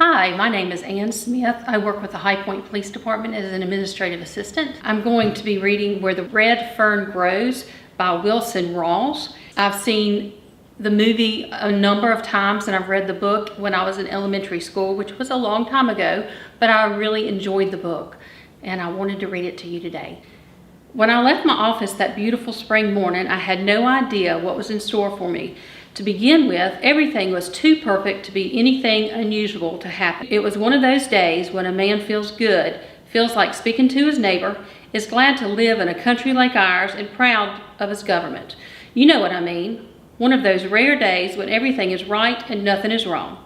Hi, my name is Ann Smith. I work with the High Point Police Department as an administrative assistant. I'm going to be reading Where the Red Fern Grows by Wilson Rawls. I've seen the movie a number of times and I've read the book when I was in elementary school, which was a long time ago, but I really enjoyed the book and I wanted to read it to you today. When I left my office that beautiful spring morning, I had no idea what was in store for me. To begin with, everything was too perfect to be anything unusual to happen. It was one of those days when a man feels good, feels like speaking to his neighbor, is glad to live in a country like ours, and proud of his government. You know what I mean. One of those rare days when everything is right and nothing is wrong.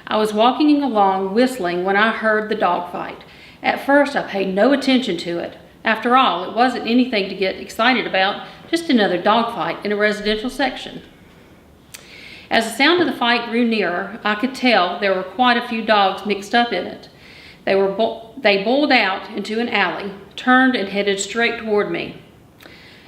I was walking along whistling when I heard the dog fight. At first, I paid no attention to it. After all, it wasn't anything to get excited about, just another dog fight in a residential section. As the sound of the fight grew nearer, I could tell there were quite a few dogs mixed up in it. They bowled out into an alley, turned and headed straight toward me.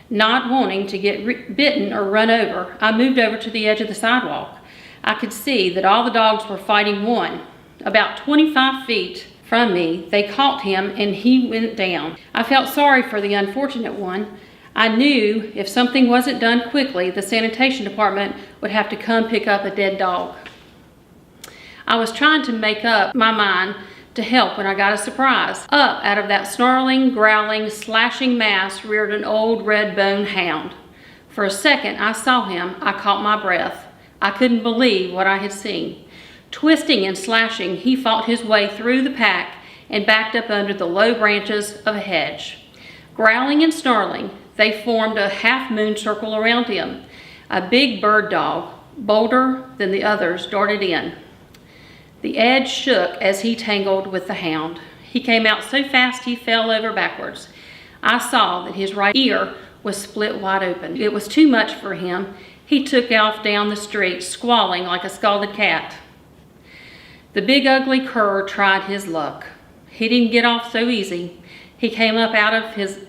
Not wanting to get bitten or run over, I moved over to the edge of the sidewalk. I could see that all the dogs were fighting one. About 25 feet from me, they caught him and he went down. I felt sorry for the unfortunate one. I knew if something wasn't done quickly, the sanitation department would have to come pick up a dead dog. I was trying to make up my mind to help when I got a surprise. Up out of that snarling, growling, slashing mass reared an old red-boned hound. For a second, I saw him. I caught my breath. I couldn't believe what I had seen. Twisting and slashing, he fought his way through the pack and backed up under the low branches of a hedge. Growling and snarling, they formed a half-moon circle around him. A big bird dog, bolder than the others, darted in. The edge shook as he tangled with the hound. He came out so fast he fell over backwards. I saw that his right ear was split wide open. It was too much for him. He took off down the street, squalling like a scalded cat. The big ugly cur tried his luck. He didn't get off so easy. He came up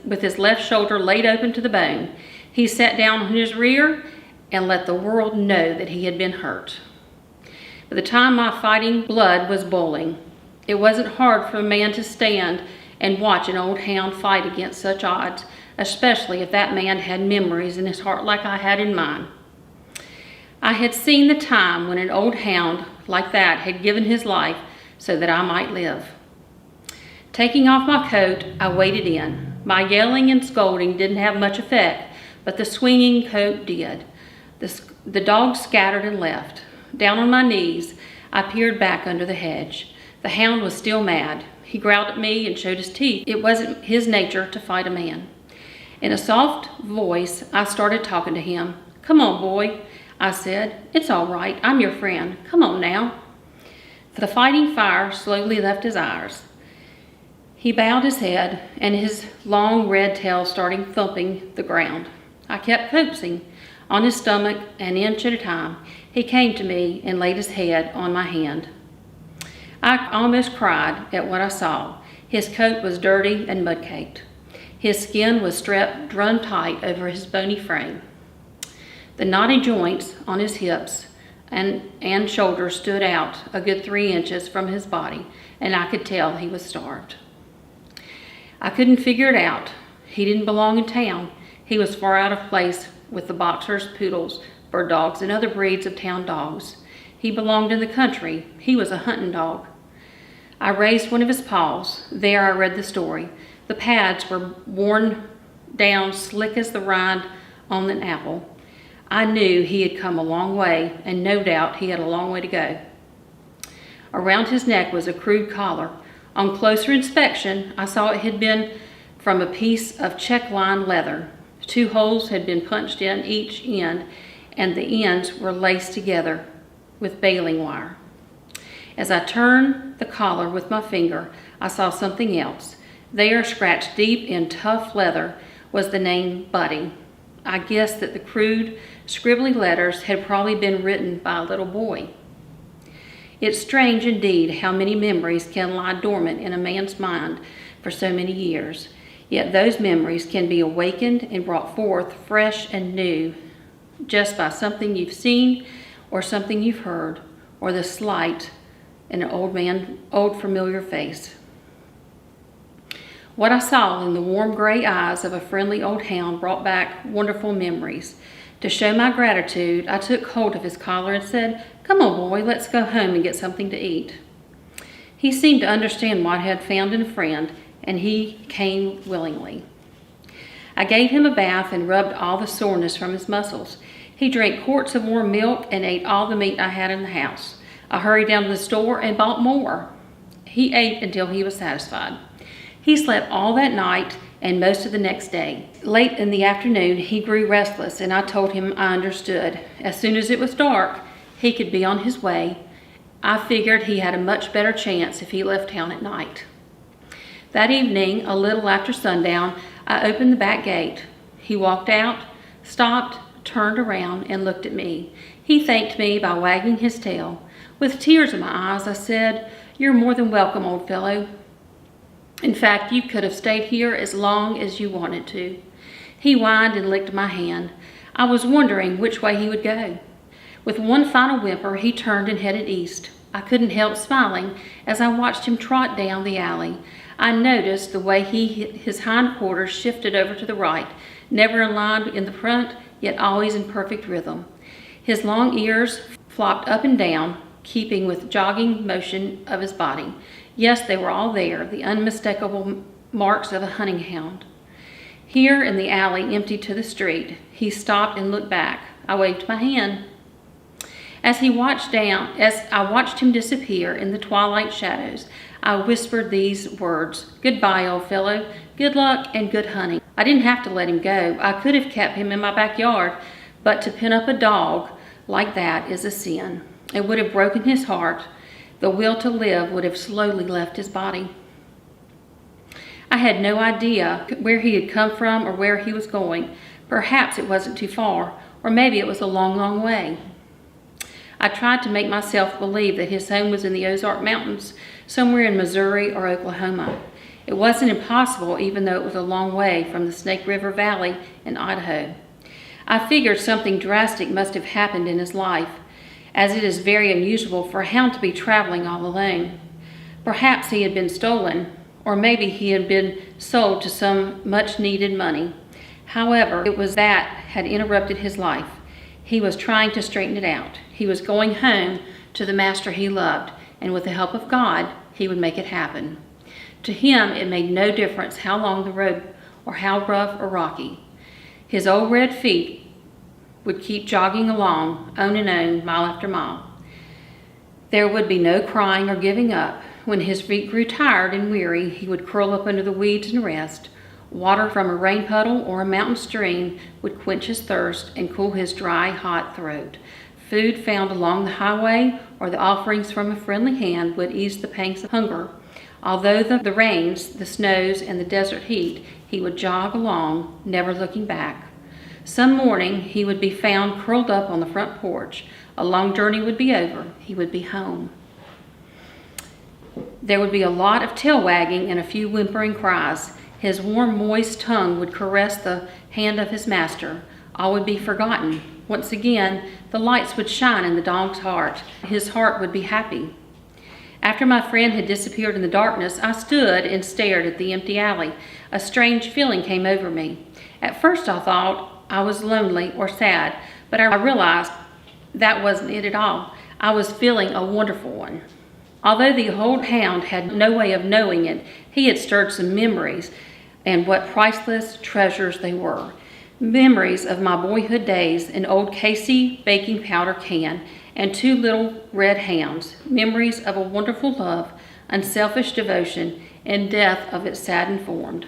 with his left shoulder laid open to the bone. He sat down on his rear and let the world know that he had been hurt. By the time my fighting blood was boiling, it wasn't hard for a man to stand and watch an old hound fight against such odds, especially if that man had memories in his heart like I had in mine. I had seen the time when an old hound like that had given his life so that I might live. Taking off my coat, I waded in. My yelling and scolding didn't have much effect, but the swinging coat did. The dog scattered and left. Down on my knees, I peered back under the hedge. The hound was still mad. He growled at me and showed his teeth. It wasn't his nature to fight a man. In a soft voice, I started talking to him. "Come on, boy," I said. "It's all right. I'm your friend. Come on now." The fighting fire slowly left his eyes. He bowed his head, and his long red tail started thumping the ground. I kept coaxing. On his stomach, an inch at a time, he came to me and laid his head on my hand. I almost cried at what I saw. His coat was dirty and mud-caked. His skin was drawn tight over his bony frame. The knotty joints on his hips and shoulders stood out a good 3 inches from his body, and I could tell he was starved. I couldn't figure it out. He didn't belong in town. He was far out of place with the boxers, poodles, bird dogs, and other breeds of town dogs. He belonged in the country. He was a hunting dog. I raised one of his paws. There I read the story. The pads were worn down slick as the rind on an apple. I knew he had come a long way, and no doubt he had a long way to go. Around his neck was a crude collar. On closer inspection, I saw it had been from a piece of check-lined leather. 2 holes had been punched in each end, and the ends were laced together with baling wire. As I turned the collar with my finger, I saw something else. There, scratched deep in tough leather, was the name Buddy. I guessed that the crude, scribbly letters had probably been written by a little boy. It's strange indeed how many memories can lie dormant in a man's mind for so many years. Yet those memories can be awakened and brought forth fresh and new just by something you've seen or something you've heard or the slight and an old familiar face. What I saw in the warm gray eyes of a friendly old hound brought back wonderful memories. To show my gratitude, I took hold of his collar and said, "Come on, boy, let's go home and get something to eat." He seemed to understand what I had found in a friend, and he came willingly. I gave him a bath and rubbed all the soreness from his muscles. He drank quarts of warm milk and ate all the meat I had in the house. I hurried down to the store and bought more. He ate until he was satisfied. He slept all that night and most of the next day. Late in the afternoon, he grew restless, and I told him I understood. As soon as it was dark, he could be on his way. I figured he had a much better chance if he left town at night. That evening, a little after sundown, I opened the back gate. He walked out, stopped, turned around, and looked at me. He thanked me by wagging his tail. With tears in my eyes, I said, "You're more than welcome, old fellow. In fact, you could have stayed here as long as you wanted to." He whined and licked my hand. I was wondering which way he would go. With one final whimper, he turned and headed east. I couldn't help smiling as I watched him trot down the alley. I noticed the way his hindquarters shifted over to the right, never in line in the front, yet always in perfect rhythm. His long ears flopped up and down, keeping with jogging motion of his body. Yes, they were all there, the unmistakable marks of a hunting hound. Here in the alley, empty to the street, he stopped and looked back. I waved my hand. As I watched him disappear in the twilight shadows, I whispered these words, "Goodbye, old fellow. Good luck and good hunting." I didn't have to let him go. I could have kept him in my backyard, but to pin up a dog like that is a sin. It would have broken his heart. The will to live would have slowly left his body. I had no idea where he had come from or where he was going. Perhaps it wasn't too far, or maybe it was a long, long way. I tried to make myself believe that his home was in the Ozark Mountains, somewhere in Missouri or Oklahoma. It wasn't impossible, even though it was a long way from the Snake River Valley in Idaho. I figured something drastic must have happened in his life, as it is very unusual for a hound to be traveling all alone. Perhaps he had been stolen, or maybe he had been sold to some much-needed money. However, it was that had interrupted his life. He was trying to straighten it out. He was going home to the master he loved, and with the help of God, he would make it happen. To him, it made no difference how long the road or how rough or rocky. His old red feet would keep jogging along, on and on, mile after mile. There would be no crying or giving up. When his feet grew tired and weary, he would curl up under the weeds and rest. Water from a rain puddle or a mountain stream would quench his thirst and cool his dry, hot throat. Food found along the highway or the offerings from a friendly hand would ease the pangs of hunger. Although the rains, the snows, and the desert heat, he would jog along, never looking back. Some morning, he would be found curled up on the front porch. A long journey would be over. He would be home. There would be a lot of tail wagging and a few whimpering cries. His warm, moist tongue would caress the hand of his master. All would be forgotten. Once again, the lights would shine in the dog's heart. His heart would be happy. After my friend had disappeared in the darkness, I stood and stared at the empty alley. A strange feeling came over me. At first I thought I was lonely or sad, but I realized that wasn't it at all. I was feeling a wonderful one. Although the old hound had no way of knowing it, he had stirred some memories, and what priceless treasures they were. Memories of my boyhood days, an old Casey baking powder can, and 2 little red hounds. Memories of a wonderful love, unselfish devotion, and death of its saddened form.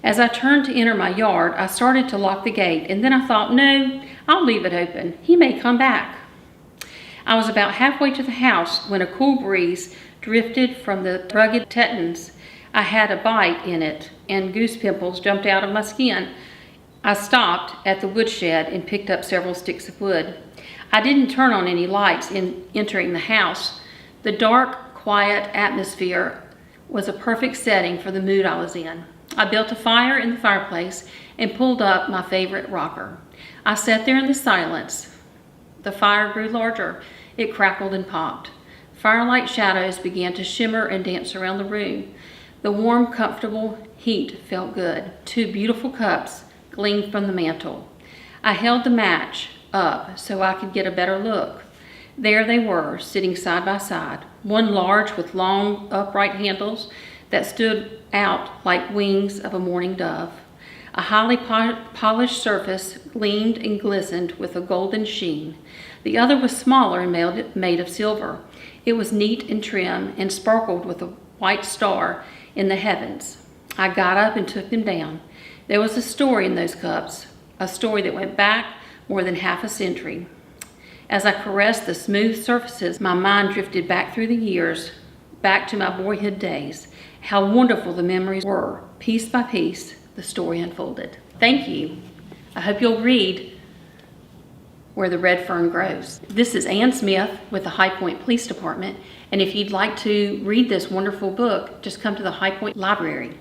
As I turned to enter my yard, I started to lock the gate, and then I thought, no, I'll leave it open. He may come back. I was about halfway to the house when a cool breeze drifted from the rugged Tetons. I had a bite in it, and goose pimples jumped out of my skin. I stopped at the woodshed and picked up several sticks of wood. I didn't turn on any lights in entering the house. The dark, quiet atmosphere was a perfect setting for the mood I was in. I built a fire in the fireplace and pulled up my favorite rocker. I sat there in the silence. The fire grew larger. It crackled and popped. Firelight shadows began to shimmer and dance around the room. The warm, comfortable heat felt good. 2 beautiful cups gleamed from the mantel. I held the match up so I could get a better look. There they were, sitting side by side, one large with long, upright handles that stood out like wings of a mourning dove. A highly polished surface gleamed and glistened with a golden sheen. The other was smaller and made of silver. It was neat and trim and sparkled with a white star in the heavens. I got up and took them down. There was a story in those cups, a story that went back more than half a century. As I caressed the smooth surfaces, my mind drifted back through the years, back to my boyhood days. How wonderful the memories were. Piece by piece, the story unfolded. Thank you. I hope you'll read Where the Red Fern Grows. This is Ann Smith with the High Point Police Department, and if you'd like to read this wonderful book, just come to the High Point Library.